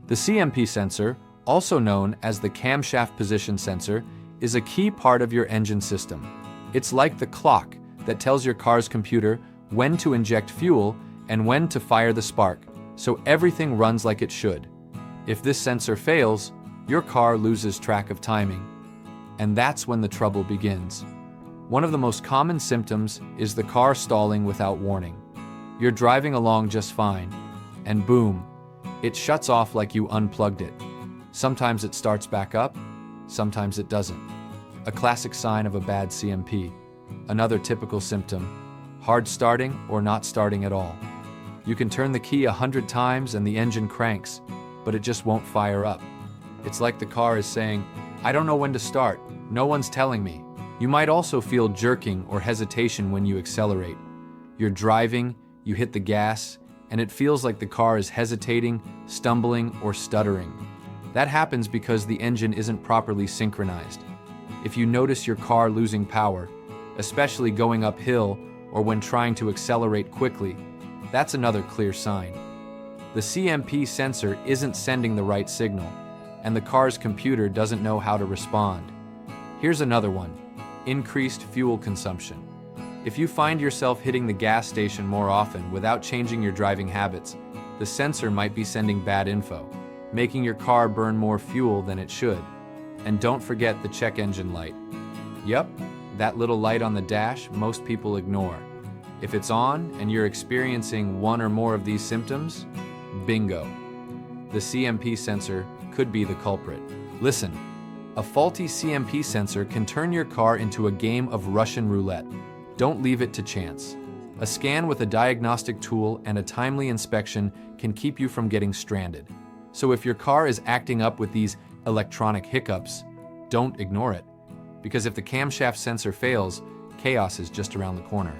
The CMP sensor, also known as the camshaft position sensor, is a key part of your engine system. It's like the clock that tells your car's computer when to inject fuel and when to fire the spark, so everything runs like it should. If this sensor fails, your car loses track of timing. And that's when the trouble begins. One of the most common symptoms is the car stalling without warning. You're driving along just fine, and boom, it shuts off like you unplugged it. Sometimes it starts back up, sometimes it doesn't. A classic sign of a bad CMP. Another typical symptom: hard starting or not starting at all. You can turn the key 100 times and the engine cranks, but it just won't fire up. It's like the car is saying, "I don't know when to start, no one's telling me." You might also feel jerking or hesitation when you accelerate. You're driving, you hit the gas, and it feels like the car is hesitating, stumbling, or stuttering. That happens because the engine isn't properly synchronized. If you notice your car losing power, especially going uphill or when trying to accelerate quickly, that's another clear sign. The CMP sensor isn't sending the right signal, and the car's computer doesn't know how to respond. Here's another one: increased fuel consumption. If you find yourself hitting the gas station more often without changing your driving habits, the sensor might be sending bad info, making your car burn more fuel than it should. And don't forget the check engine light. Yep, that little light on the dash most people ignore. If it's on and you're experiencing one or more of these symptoms, bingo. The CMP sensor could be the culprit. Listen, a faulty CMP sensor can turn your car into a game of Russian roulette. Don't leave it to chance. A scan with a diagnostic tool and a timely inspection can keep you from getting stranded. So if your car is acting up with these electronic hiccups, don't ignore it. Because if the camshaft sensor fails, chaos is just around the corner.